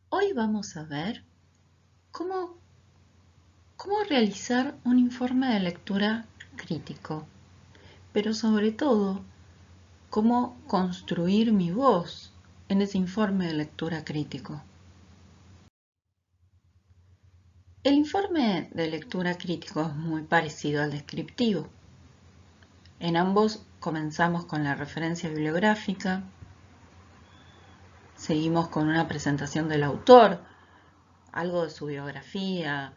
Hoy vamos a ver cómo, cómo realizar un informe de lectura crítico, pero sobre todo, cómo construir mi voz en ese informe de lectura crítico. El informe de lectura crítico es muy parecido al descriptivo. En ambos comenzamos con la referencia bibliográfica, seguimos con una presentación del autor, algo de su biografía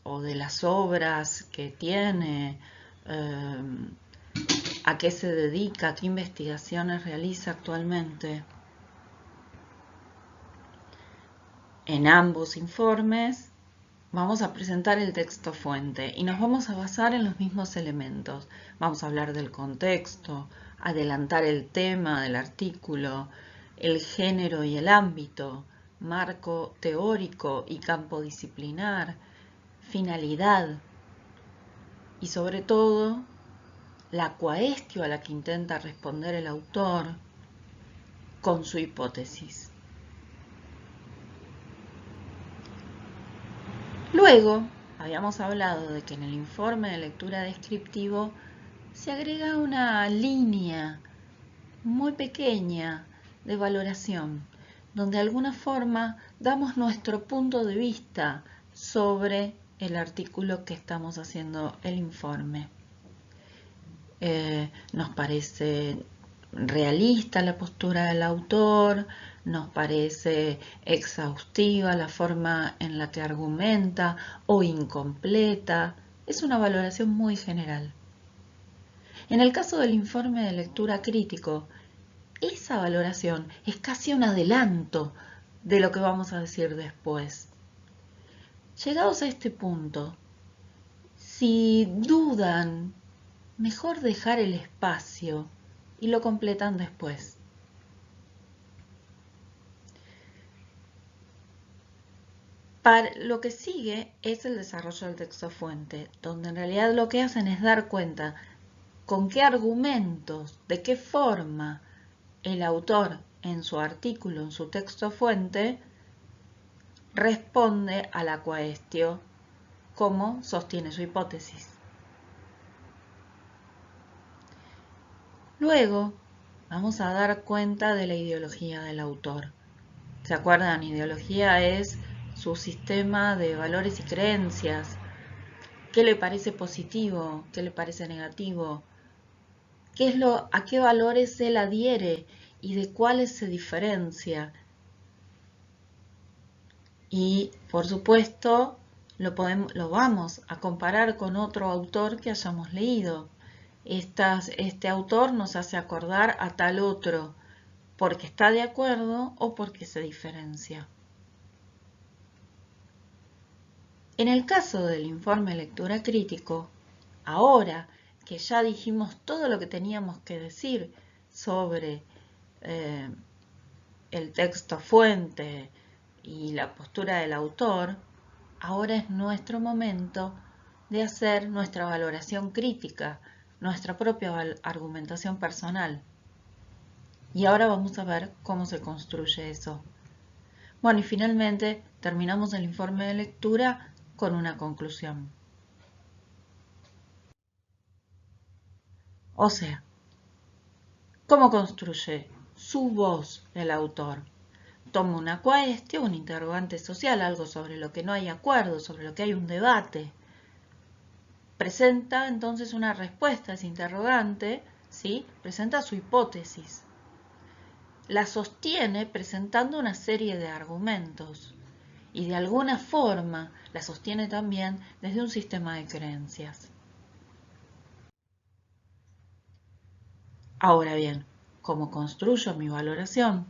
o de las obras que tiene, a qué se dedica, qué investigaciones realiza actualmente. En ambos informes vamos a presentar el texto fuente y nos vamos a basar en los mismos elementos. Vamos a hablar del contexto, adelantar el tema del artículo, el género y el ámbito, marco teórico y campo disciplinar, finalidad y sobre todo la quaestio a la que intenta responder el autor con su hipótesis. Luego, habíamos hablado de que en el informe de lectura descriptivo se agrega una línea muy pequeña de valoración, donde de alguna forma damos nuestro punto de vista sobre el artículo que estamos haciendo el informe. Nos parece realista la postura del autor, nos parece exhaustiva la forma en la que argumenta o incompleta. Es una valoración muy general. En el caso del informe de lectura crítico, esa valoración es casi un adelanto de lo que vamos a decir después. Llegados a este punto, si dudan, mejor dejar el espacio y lo completan después. Lo que sigue es el desarrollo del texto fuente, donde en realidad lo que hacen es dar cuenta con qué argumentos, de qué forma el autor en su artículo, en su texto fuente, responde a la quaestio, cómo sostiene su hipótesis. Luego vamos a dar cuenta de la ideología del autor. ¿Se acuerdan? Ideología es su sistema de valores y creencias. ¿Qué le parece positivo? ¿Qué le parece negativo? ¿A qué valores él adhiere y de cuáles se diferencia? Y, por supuesto, lo vamos a comparar con otro autor que hayamos leído. Este autor nos hace acordar a tal otro, porque está de acuerdo o porque se diferencia. En el caso del informe lectura crítico, ahora que ya dijimos todo lo que teníamos que decir sobre el texto fuente y la postura del autor, ahora es nuestro momento de hacer nuestra valoración crítica, nuestra propia argumentación personal. Y ahora vamos a ver cómo se construye eso. Bueno, y finalmente terminamos el informe de lectura con una conclusión. O sea, ¿cómo construye su voz el autor? Toma una quaestio, un interrogante social, algo sobre lo que no hay acuerdo, sobre lo que hay un debate. Presenta entonces una respuesta a ese interrogante, ¿sí? Presenta su hipótesis. La sostiene presentando una serie de argumentos y de alguna forma la sostiene también desde un sistema de creencias. Ahora bien, ¿cómo construyo mi valoración?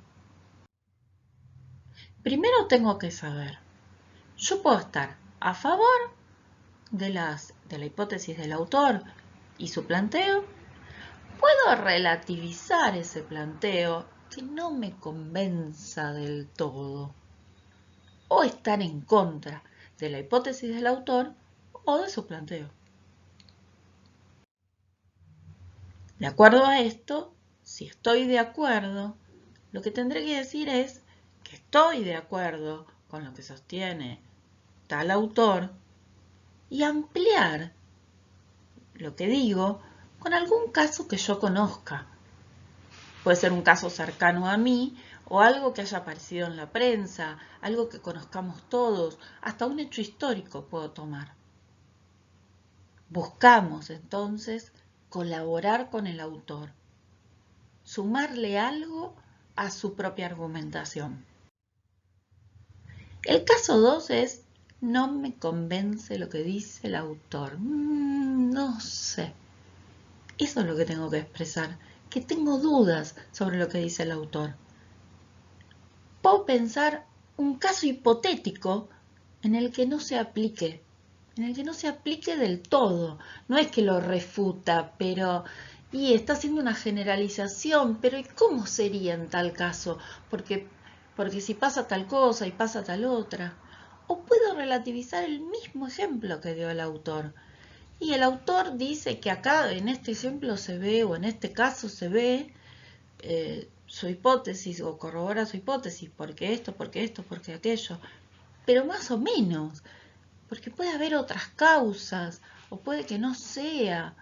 Primero tengo que saber, yo puedo estar a favor de la hipótesis del autor y su planteo, puedo relativizar ese planteo que no me convenza del todo, o estar en contra de la hipótesis del autor o de su planteo. De acuerdo a esto, si estoy de acuerdo, lo que tendré que decir es que que estoy de acuerdo con lo que sostiene tal autor y ampliar lo que digo con algún caso que yo conozca. Puede ser un caso cercano a mí o algo que haya aparecido en la prensa, algo que conozcamos todos, hasta un hecho histórico puedo tomar. Buscamos entonces colaborar con el autor, sumarle algo a su propia argumentación. El caso 2 es, no me convence lo que dice el autor. No sé. Eso es lo que tengo que expresar, que tengo dudas sobre lo que dice el autor. Puedo pensar un caso hipotético en el que no se aplique, del todo. No es que lo refuta, pero y está haciendo una generalización, pero ¿y cómo sería en tal caso? Porque si pasa tal cosa y pasa tal otra. O puedo relativizar el mismo ejemplo que dio el autor. Y el autor dice que acá en este ejemplo se ve, o en este caso se ve, su hipótesis o corrobora su hipótesis, porque esto, porque aquello. Pero más o menos, porque puede haber otras causas, o puede que no sea.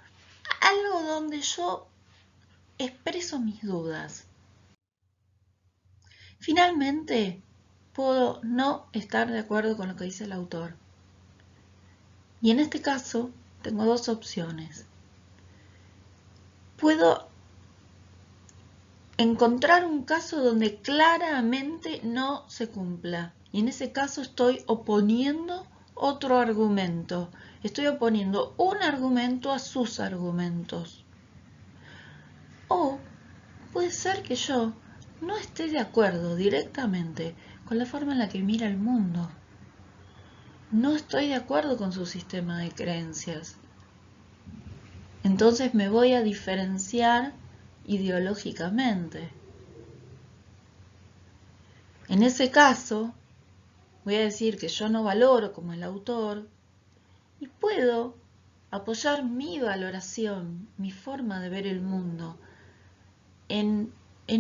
Algo donde yo expreso mis dudas. Finalmente, puedo no estar de acuerdo con lo que dice el autor. Y en este caso, tengo dos opciones. Puedo encontrar un caso donde claramente no se cumpla. Y en ese caso estoy oponiendo otro argumento. Estoy oponiendo un argumento a sus argumentos. O puede ser que yo no esté de acuerdo directamente con la forma en la que mira el mundo. No estoy de acuerdo con su sistema de creencias. Entonces me voy a diferenciar ideológicamente. En ese caso, voy a decir que yo no valoro como el autor y puedo apoyar mi valoración, mi forma de ver el mundo en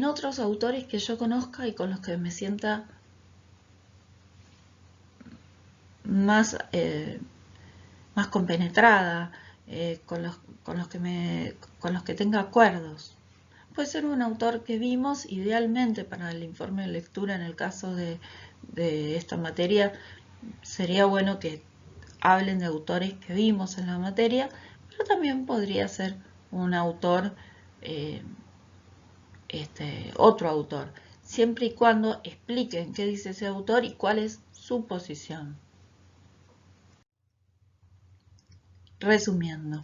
otros autores que yo conozca y con los que me sienta más compenetrada, con los que tenga acuerdos. Puede ser un autor que vimos, idealmente para el informe de lectura en el caso de esta materia, sería bueno que hablen de autores que vimos en la materia, pero también podría ser un autor, otro autor, siempre y cuando expliquen qué dice ese autor y cuál es su posición. Resumiendo,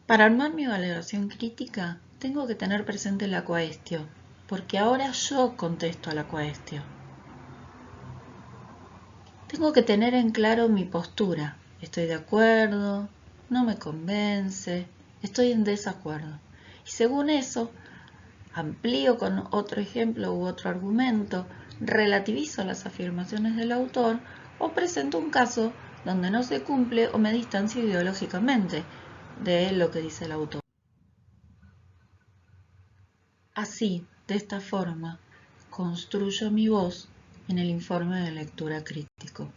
para armar mi valoración crítica, tengo que tener presente la quaestio, porque ahora yo contesto a la quaestio. Tengo que tener en claro mi postura. Estoy de acuerdo, no me convence, estoy en desacuerdo. Y según eso, amplío con otro ejemplo u otro argumento, relativizo las afirmaciones del autor o presento un caso donde no se cumple o me distancio ideológicamente de lo que dice el autor. Así, de esta forma, construyo mi voz en el informe de lectura crítico.